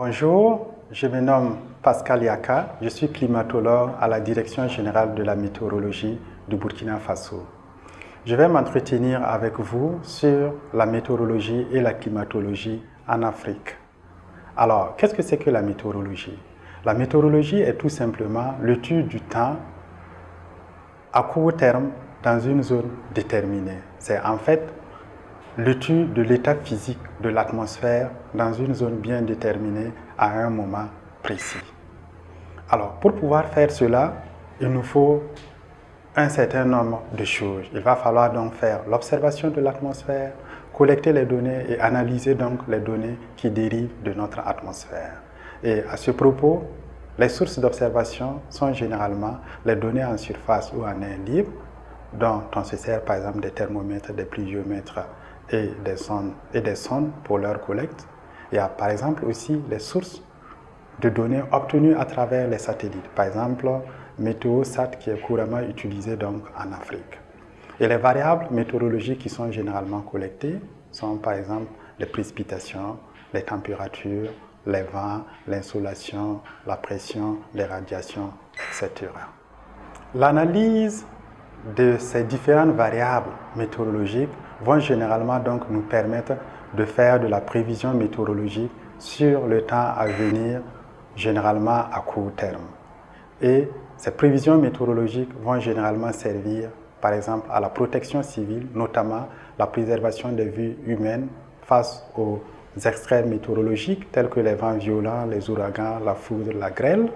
Bonjour, je me nomme Pascal Yaka, je suis climatologue à la Direction générale de la météorologie du Burkina Faso. Je vais m'entretenir avec vous sur la météorologie et la climatologie en Afrique. Alors, qu'est-ce que c'est que la météorologie? La météorologie est tout simplement l'étude du temps à court terme dans une zone déterminée. C'est en fait l'étude de l'état physique de l'atmosphère dans une zone bien déterminée à un moment précis. Alors, pour pouvoir faire cela, il nous faut un certain nombre de choses. Il va falloir donc faire l'observation de l'atmosphère, collecter les données et analyser donc les données qui dérivent de notre atmosphère. Et à ce propos, les sources d'observation sont généralement les données en surface ou en air libre, dont on se sert par exemple des thermomètres, des pluviomètres et des sondes pour leur collecte. Il y a par exemple aussi les sources de données obtenues à travers les satellites, par exemple Météosat qui est couramment utilisé donc en Afrique. Et les variables météorologiques qui sont généralement collectées sont par exemple les précipitations, les températures, les vents, l'insolation, la pression, les radiations, etc. L'analyse de ces différentes variables météorologiques vont généralement donc nous permettre de faire de la prévision météorologique sur le temps à venir, généralement à court terme. Et ces prévisions météorologiques vont généralement servir, par exemple, à la protection civile, notamment la préservation des vies humaines face aux extrêmes météorologiques tels que les vents violents, les ouragans, la foudre, la grêle.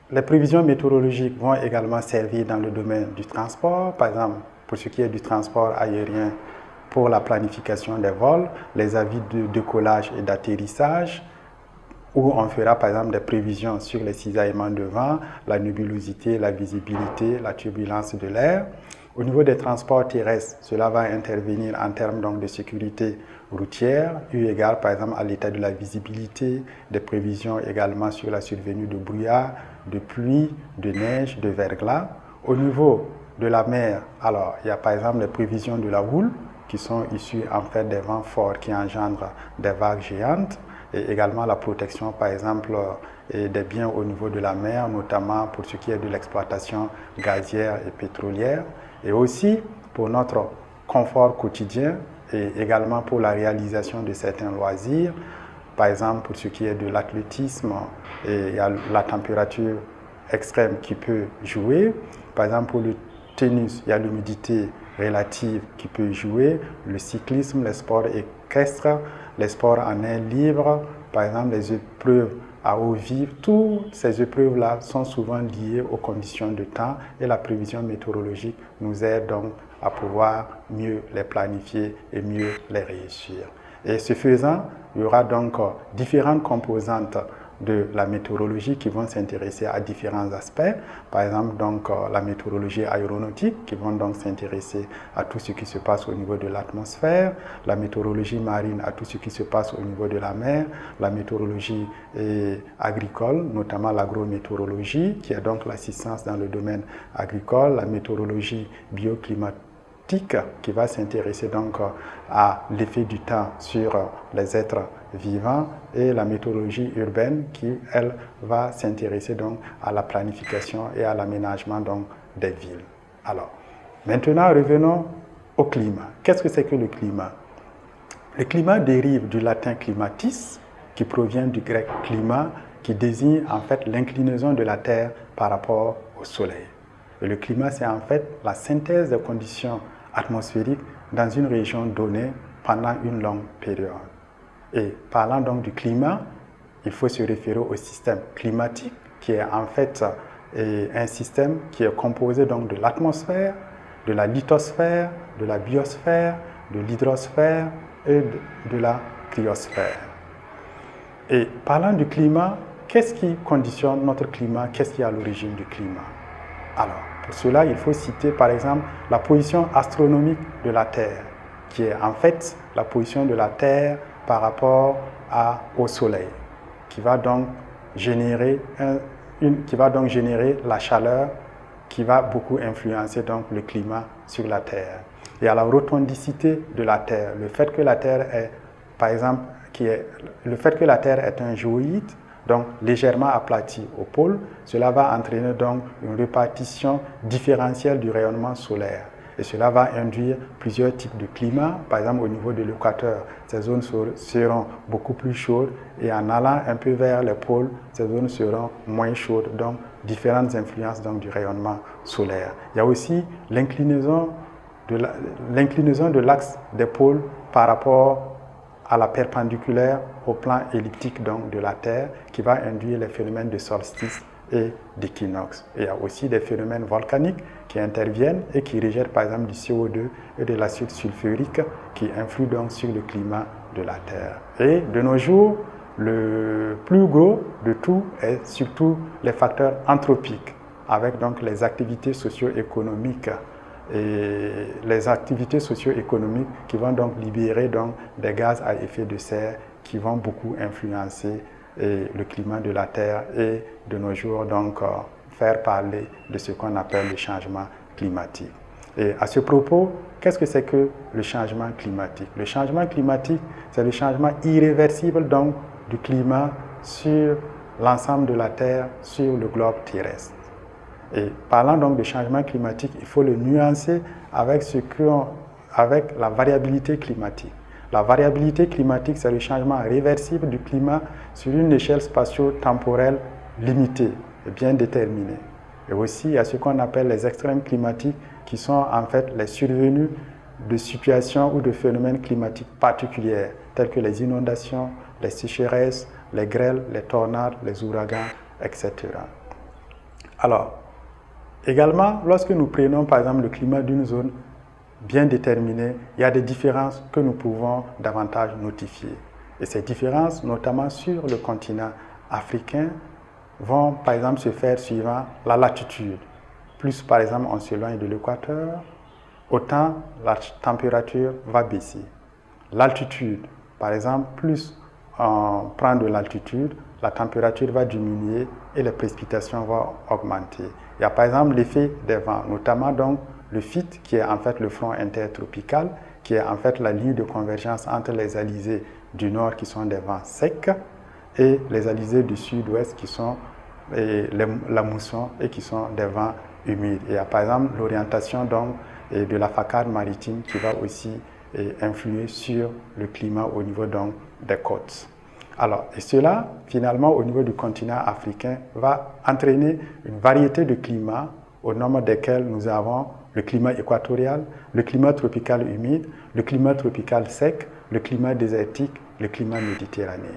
Les prévisions météorologiques vont également servir dans le domaine du transport, par exemple pour ce qui est du transport aérien, pour la planification des vols, les avis de décollage et d'atterrissage, où on fera par exemple des prévisions sur les cisaillements de vent, la nébulosité, la visibilité, la turbulence de l'air. Au niveau des transports terrestres, cela va intervenir en termes donc de sécurité routière, eu égard par exemple à l'état de la visibilité, des prévisions également sur la survenue de brouillard, de pluie, de neige, de verglas. Au niveau de la mer, alors il y a par exemple les prévisions de la houle qui sont issues en fait des vents forts qui engendrent des vagues géantes, et également la protection par exemple des biens au niveau de la mer, notamment pour ce qui est de l'exploitation gazière et pétrolière, et aussi pour notre confort quotidien et également pour la réalisation de certains loisirs, par exemple pour ce qui est de l'athlétisme, il y a la température extrême qui peut jouer, par exemple pour le tennis, il y a l'humidité relative qui peut jouer, le cyclisme, les sports équestres, les sports en air libre, par exemple les épreuves à eau vive, toutes ces épreuves-là sont souvent liées aux conditions de temps et la prévision météorologique nous aide donc à pouvoir mieux les planifier et mieux les réussir. Et ce faisant, il y aura donc différentes composantes de la météorologie qui vont s'intéresser à différents aspects, par exemple donc la météorologie aéronautique qui vont donc s'intéresser à tout ce qui se passe au niveau de l'atmosphère, la météorologie marine à tout ce qui se passe au niveau de la mer, la météorologie agricole, notamment l'agrométéorologie qui est donc l'assistance dans le domaine agricole, la météorologie bioclimatique qui va s'intéresser donc à l'effet du temps sur les êtres vivants et la météorologie urbaine qui, elle, va s'intéresser donc à la planification et à l'aménagement donc des villes. Alors, maintenant revenons au climat. Qu'est-ce que c'est que le climat? Le climat dérive du latin climatis qui provient du grec climat qui désigne en fait l'inclinaison de la Terre par rapport au Soleil. Et le climat, c'est en fait la synthèse des conditions atmosphériques dans une région donnée pendant une longue période. Et parlant donc du climat, il faut se référer au système climatique qui est en fait un système qui est composé donc de l'atmosphère, de la lithosphère, de la biosphère, de l'hydrosphère et de la cryosphère. Et parlant du climat, qu'est-ce qui conditionne notre climat? Qu'est-ce qui est à l'origine du climat? Alors, pour cela, il faut citer par exemple la position astronomique de la Terre, qui est en fait la position de la Terre par rapport au Soleil, qui va donc générer la chaleur qui va beaucoup influencer donc le climat sur la Terre. Et à la rotondicité de la Terre, le fait que la Terre est par exemple, le fait que la Terre est un géoïde, donc légèrement aplati au pôle, cela va entraîner donc une répartition différentielle du rayonnement solaire. Et cela va induire plusieurs types de climats. Par exemple, au niveau de l'équateur, ces zones seront beaucoup plus chaudes et en allant un peu vers les pôles, ces zones seront moins chaudes. Donc, différentes influences donc, du rayonnement solaire. Il y a aussi l'inclinaison de l'axe des pôles par rapport à la perpendiculaire au plan elliptique donc, de la Terre qui va induire les phénomènes de solstice et d'équinoxe. Il y a aussi des phénomènes volcaniques qui interviennent et qui rejettent par exemple du CO2 et de l'acide sulfurique qui influent donc sur le climat de la Terre. Et de nos jours, le plus gros de tout est surtout les facteurs anthropiques avec donc les activités socio-économiques et les activités socio-économiques qui vont donc libérer donc des gaz à effet de serre qui vont beaucoup influencer le climat de la Terre et de nos jours donc faire parler de ce qu'on appelle le changement climatique. Et à ce propos, qu'est-ce que c'est que le changement climatique? Le changement climatique, c'est le changement irréversible donc du climat sur l'ensemble de la Terre, sur le globe terrestre. Et parlant donc de changement climatique, il faut le nuancer avec la variabilité climatique. La variabilité climatique, c'est le changement réversible du climat sur une échelle spatio-temporelle limitée et bien déterminée. Et aussi, il y a ce qu'on appelle les extrêmes climatiques qui sont en fait les survenues de situations ou de phénomènes climatiques particuliers, tels que les inondations, les sécheresses, les grêles, les tornades, les ouragans, etc. Alors, également, lorsque nous prenons par exemple le climat d'une zone bien déterminée, il y a des différences que nous pouvons davantage notifier. Et ces différences, notamment sur le continent africain, vont par exemple se faire suivant la latitude. Plus par exemple on s'éloigne de l'équateur, autant la température va baisser. L'altitude, par exemple, plus on prend de l'altitude, la température va diminuer et les précipitations vont augmenter. Il y a par exemple l'effet des vents, notamment donc le FIT, qui est en fait le front intertropical, qui est en fait la ligne de convergence entre les alizés du nord qui sont des vents secs et les alizés du sud-ouest qui sont la mousson et qui sont des vents humides. Il y a par exemple l'orientation donc de la façade maritime qui va aussi influer sur le climat au niveau donc des côtes. Alors, et cela, finalement, au niveau du continent africain, va entraîner une variété de climats au nombre desquels nous avons le climat équatorial, le climat tropical humide, le climat tropical sec, le climat désertique, le climat méditerranéen.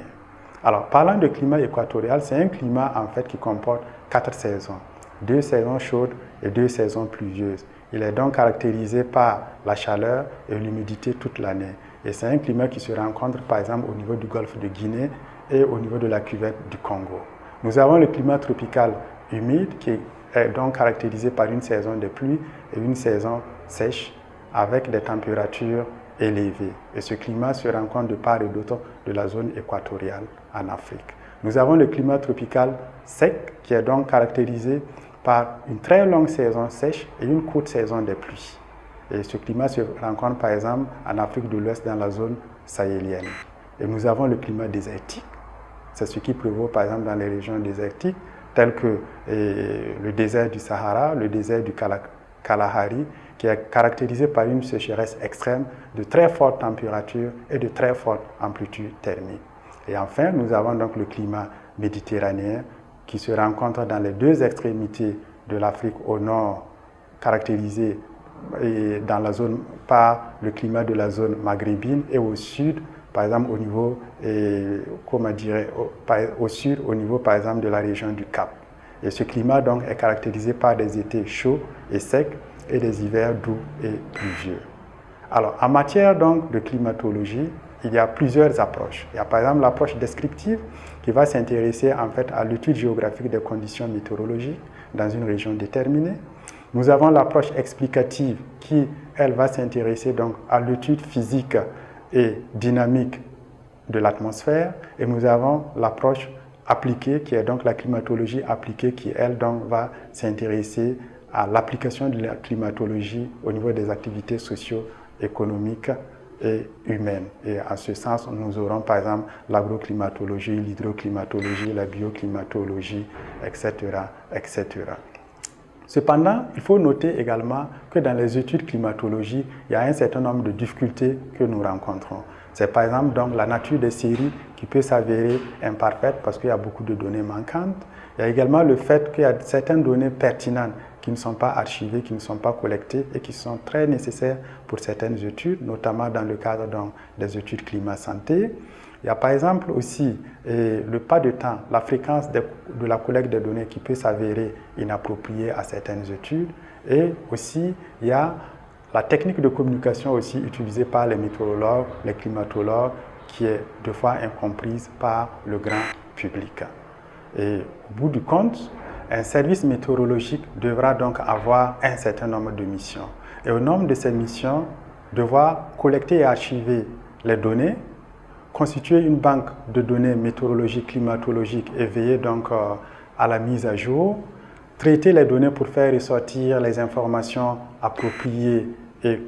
Alors, parlant de climat équatorial, c'est un climat en fait qui comporte 4 saisons, 2 saisons chaudes et 2 saisons pluvieuses. Il est donc caractérisé par la chaleur et l'humidité toute l'année. Et c'est un climat qui se rencontre par exemple au niveau du golfe de Guinée et au niveau de la cuvette du Congo. Nous avons le climat tropical humide qui est donc caractérisé par une saison de pluie et une saison sèche avec des températures élevées. Et ce climat se rencontre de part et d'autre de la zone équatoriale en Afrique. Nous avons le climat tropical sec qui est donc caractérisé par une très longue saison sèche et une courte saison de pluie. Et ce climat se rencontre par exemple en Afrique de l'Ouest dans la zone sahélienne. Et nous avons le climat désertique. C'est ce qui prévaut par exemple dans les régions désertiques telles que le désert du Sahara, le désert du Kalahari, qui est caractérisé par une sécheresse extrême, de très fortes températures et de très fortes amplitudes thermiques. Et enfin, nous avons donc le climat méditerranéen qui se rencontre dans les deux extrémités de l'Afrique au nord, caractérisé dans la zone par le climat de la zone maghrébine et au sud, par exemple au niveau, au sud, au niveau par exemple de la région du Cap. Et ce climat donc est caractérisé par des étés chauds et secs et des hivers doux et pluvieux. Alors en matière donc de climatologie, il y a plusieurs approches. Il y a par exemple l'approche descriptive qui va s'intéresser en fait à l'étude géographique des conditions météorologiques dans une région déterminée. Nous avons l'approche explicative qui, elle, va s'intéresser donc à l'étude physique et dynamique de l'atmosphère. Et nous avons l'approche appliquée qui est donc la climatologie appliquée qui, elle, donc va s'intéresser à l'application de la climatologie au niveau des activités socio-économiques et humaine. Et en ce sens, nous aurons par exemple l'agroclimatologie, l'hydroclimatologie, la bioclimatologie, etc., etc. Cependant, il faut noter également que dans les études climatologiques, il y a un certain nombre de difficultés que nous rencontrons. C'est par exemple donc la nature des séries qui peut s'avérer imparfaite parce qu'il y a beaucoup de données manquantes. Il y a également le fait qu'il y a certaines données pertinentes qui ne sont pas archivées, qui ne sont pas collectées et qui sont très nécessaires pour certaines études, notamment dans le cadre donc, des études climat-santé. Il y a par exemple aussi le pas de temps, la fréquence de la collecte des données qui peut s'avérer inappropriée à certaines études. Et aussi, il y a la technique de communication aussi utilisée par les météorologues, les climatologues, qui est deux fois incomprise par le grand public. Et au bout du compte, un service météorologique devra donc avoir un certain nombre de missions. Et au nombre de ces missions, devoir collecter et archiver les données, constituer une banque de données météorologiques, climatologiques et veiller donc à la mise à jour, traiter les données pour faire ressortir les informations appropriées et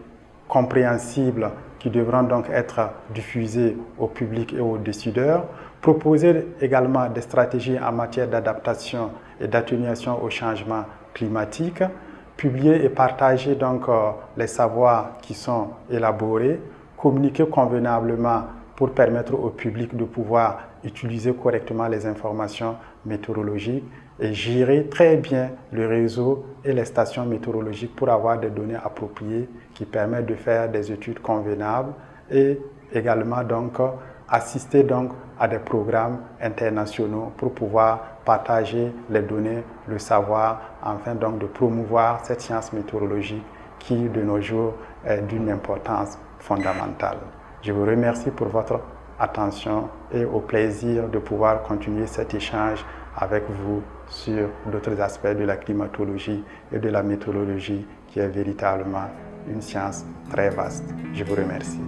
compréhensibles qui devront donc être diffusées au public et aux décideurs, proposer également des stratégies en matière d'adaptation et d'atténuation au changement climatique, publier et partager donc les savoirs qui sont élaborés, communiquer convenablement pour permettre au public de pouvoir utiliser correctement les informations météorologiques et gérer très bien le réseau et les stations météorologiques pour avoir des données appropriées qui permettent de faire des études convenables et également donc assister donc à des programmes internationaux pour pouvoir partager les données, le savoir, afin donc de promouvoir cette science météorologique qui de nos jours est d'une importance fondamentale. Je vous remercie pour votre attention et au plaisir de pouvoir continuer cet échange avec vous sur d'autres aspects de la climatologie et de la météorologie qui est véritablement une science très vaste. Je vous remercie.